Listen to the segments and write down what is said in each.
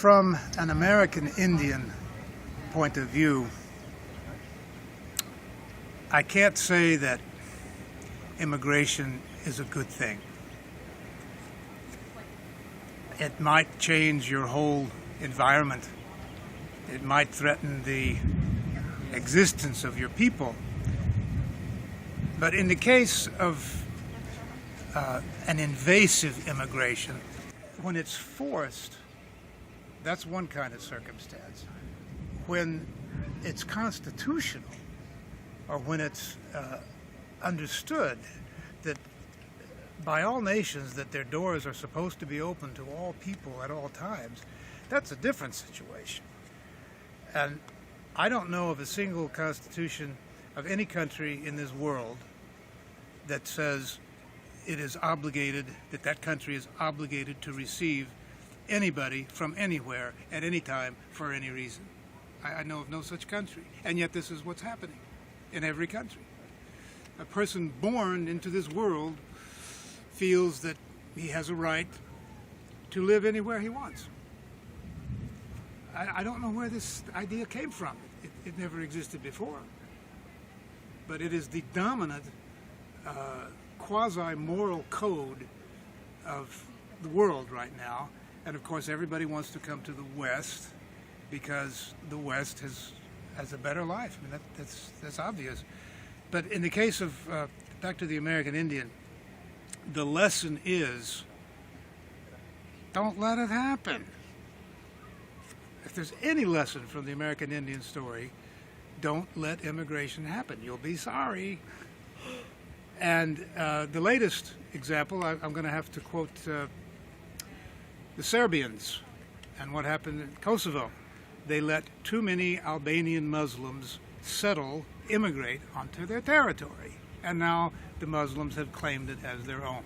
From an American Indian point of view, I can't say that immigration is a good thing. It might change your whole environment. It might threaten the existence of your people. But in the case of an invasive immigration, when it's forced, that's one kind of circumstance. When it's constitutional, or when it's understood that by all nations that their doors are supposed to be open to all people at all times, that's a different situation. And I don't know of a single constitution of any country in this world that says it is obligated, that that country is obligated to receive anybody from anywhere at any time for any reason. I know of no such country, and yet this is what's happening in every country. A person born into this world feels that he has a right to live anywhere he wants. I don't know where this idea came from. It never existed before. But it is the dominant quasi-moral code of the world right now. And of course everybody wants to come to the West because the West has a better life. I mean, that's obvious. But in the case of, back to the American Indian, the lesson is, don't let it happen. If there's any lesson from the American Indian story, don't let immigration happen. You'll be sorry. And the latest example, I'm going to have to quote the Serbians and what happened in Kosovo. They let too many Albanian Muslims immigrate onto their territory. And now the Muslims have claimed it as their own.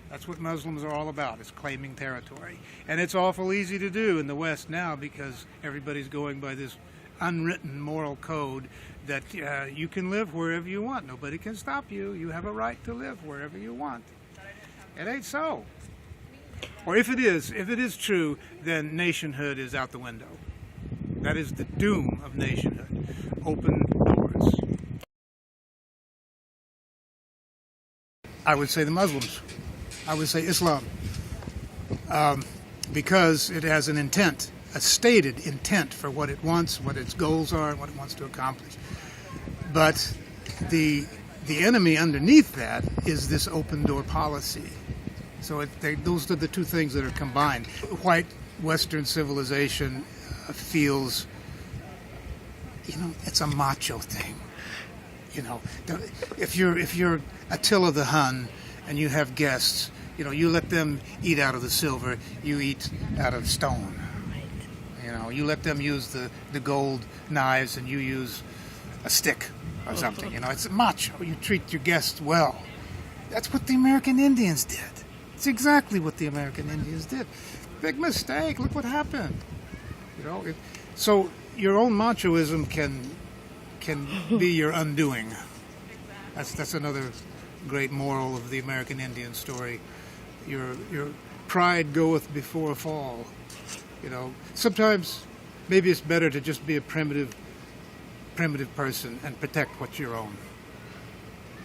That's what Muslims are all about, is claiming territory. And it's awful easy to do in the West now because everybody's going by this unwritten moral code that you can live wherever you want. Nobody can stop you. You have a right to live wherever you want. It ain't so. Or if it is true, then nationhood is out the window. That is the doom of nationhood. Open doors. I would say the Muslims. I would say Islam. Because it has an intent, a stated intent for what it wants, what its goals are, and what it wants to accomplish. But the enemy underneath that is this open door policy. So those are the two things that are combined. White Western civilization feels, it's a macho thing. If you're Attila the Hun and you have guests, you let them eat out of the silver, you eat out of stone. You let them use the gold knives and you use a stick or something. It's macho. You treat your guests well. That's what the American Indians did. It's exactly what the American Indians did. Big mistake. Look what happened. So your own machoism can be your undoing. That's another great moral of the American Indian story. Your pride goeth before a fall. Sometimes maybe it's better to just be a primitive person and protect what's your own.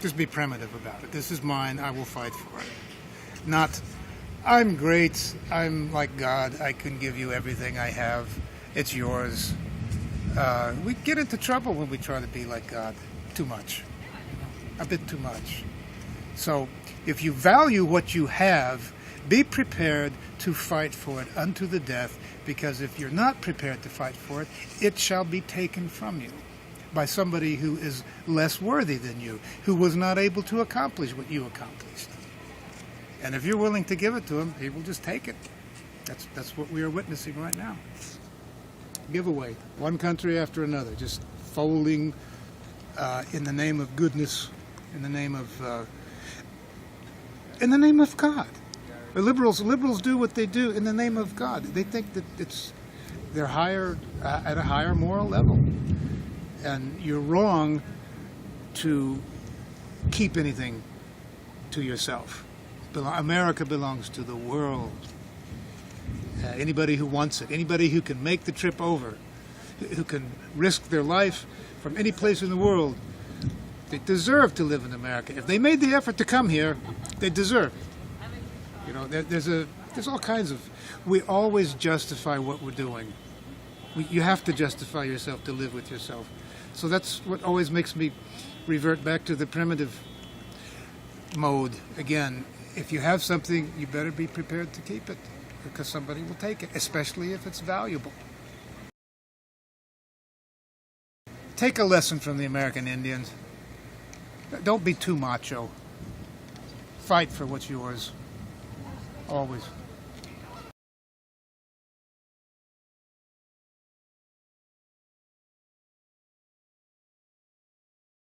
Just be primitive about it. This is mine. I will fight for it. Not, I'm great. I'm like God. I can give you everything I have. It's yours. We get into trouble when we try to be like God. Too much. A bit too much. So if you value what you have, be prepared to fight for it unto the death, because if you're not prepared to fight for it, it shall be taken from you by somebody who is less worthy than you, who was not able to accomplish what you accomplished. And if you're willing to give it to him, he will just take it. That's what we are witnessing right now. Giveaway, one country after another, just folding in the name of goodness, in the name of God. The liberals do what they do in the name of God. They think that they're higher at a higher moral level, and you're wrong to keep anything to yourself. America belongs to the world, anybody who wants it, anybody who can make the trip over, who can risk their life from any place in the world, they deserve to live in America. If they made the effort to come here, they deserve it. You know, there's all kinds of... We always justify what we're doing. You have to justify yourself to live with yourself. So that's what always makes me revert back to the primitive mode. Again, if you have something, you better be prepared to keep it, because somebody will take it, especially if it's valuable. Take a lesson from the American Indians. Don't be too macho. Fight for what's yours. Always.